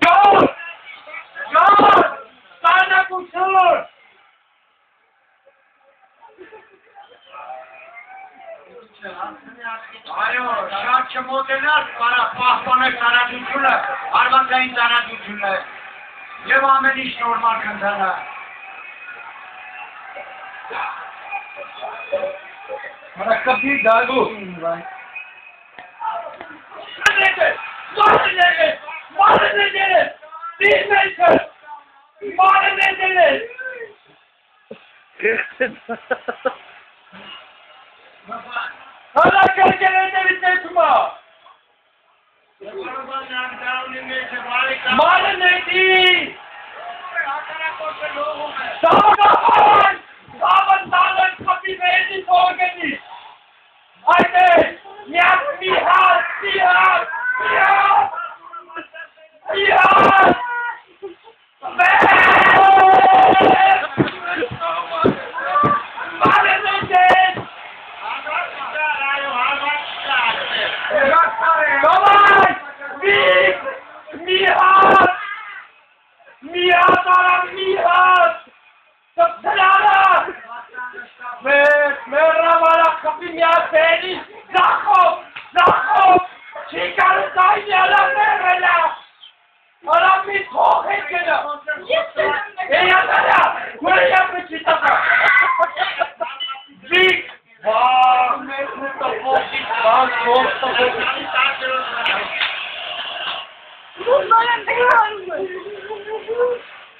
John! John! Sana kusur! Ayo, շատ չմոտենալ պահպանել ծանրությունը, արվանքային ծանրությունը և ամեն ինչ նորմալ կընթանա։ Հարակապի դալու։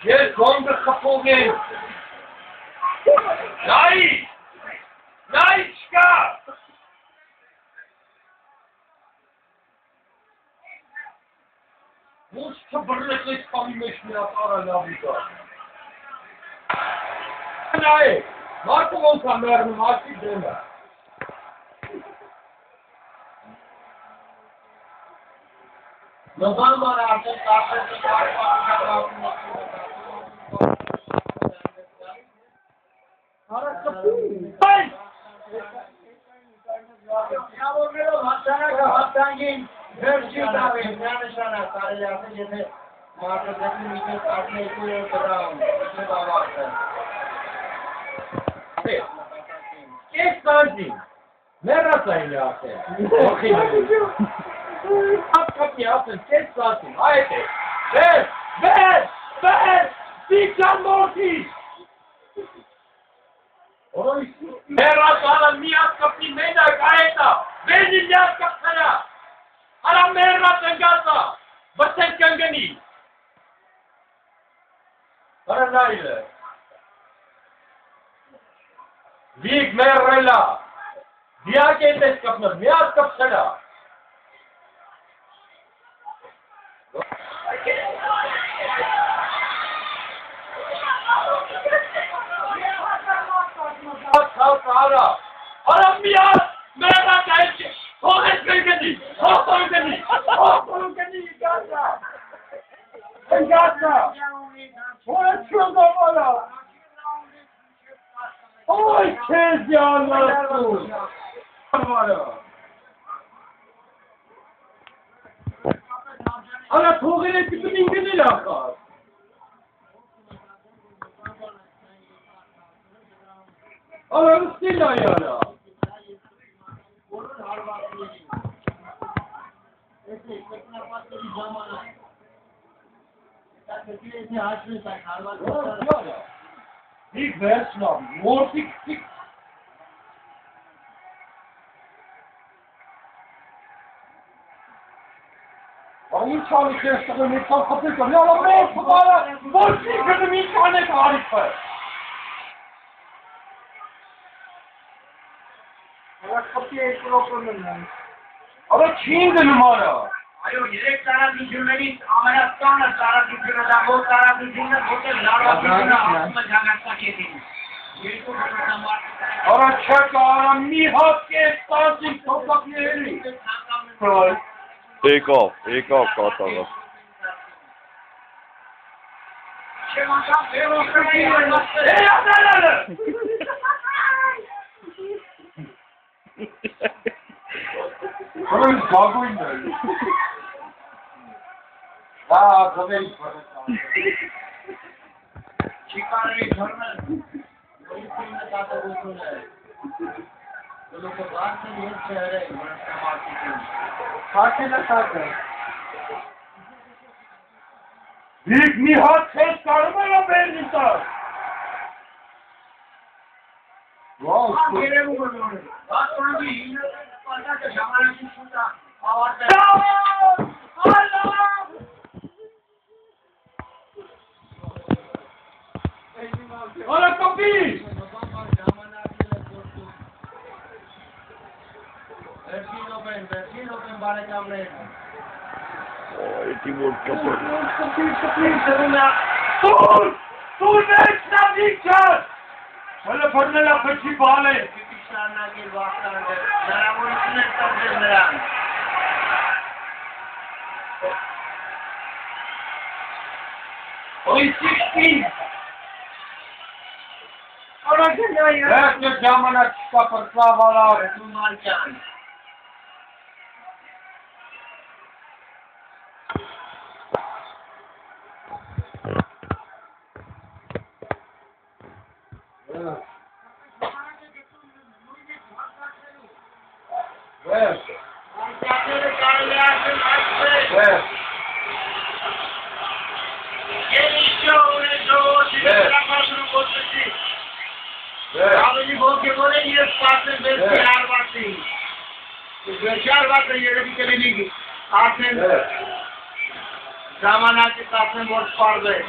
Ես գոնդը խփող եմ։ Նայ չկա։ Ոչ չբրրեց այս կամի մեջ մի ապարա լավի կա։ Նայ, մարդը ոնց է մերնում, մարդի դեմը։ Նոբալմանը արդեն կապետի Շավորներով հատանակը հատանգին վերջի տավին, նանշանակ կարելի ասել, եթե մարդրդետի միջև կարդնեյքու և դրան, միջև ավարտը։ Կես տանջին, մերած այն է ասել, ոխին Հատկապի ասել, կես տանջին, այդ է, վեր, դիքյան մորդիս Մերացանը միած կպի մենակ այետա, վեզի միած կպցերա, արա մերած ընգացա, բսել կնգնի։ Բարնայլ է։ Վիգ մերրելա, դիակ էտ ես կպնր, միած կպցերա։ Արա միած մերած այդ չէ, հող ես կնգնի, ընգացա, որ է չունդովալա, ոյ քեզ յանասուն, արա թողեր է կիպն ինգնել ախար, Արա ստիլ այարա։ Դիք վերջնա, մորդիկ տիկ։ Ինչ անի կես տղը մեծան խպել կա, միալա մոր խպալը, ոչ ինքնը ինչ անեք հարիքը։ Խպի է կրոպրոնում եմ։ Ալա չի ինգնում արա։ Այո, երեք ծարատություններից ամենաստանը ծարատությունը դա որ ծարատությունը ոտել լարվածությունը ասում է ժանգարսակետին։ Արա չեկա, արա մի հատ կես տանցին թոպակների։ Եկավ կատաղը։ Չեմ անգամ բերոս կպի է նստել։ Է ատալանը։ Հորոն գագույնն է։ Aa, tabii. Çıkarmayı görmez. O yüzden zaten uzunlar. तो लोग को बात से ये चेहरे मनुष्य मारती हैं खाते ना खाते एक निहात से कर्मला बेनिता वाह मेरे मुंह में बात सुन भी पता के हमारा की सुनता आवाज अल्लाह ओला कॉपी Bersin बारे काम नहीं Oh, Timur kapır. तू नेक्स्ट ना नीचर मतलब पढ़ने ला बच्ची बाल है किसान ना के बात कर मेरा वो इतने तब से मेरा ओए 16 और आगे नहीं है जो जामना का परसा वाला है तू मार क्या सामाना के साथ में वोट पार गए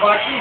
बाकी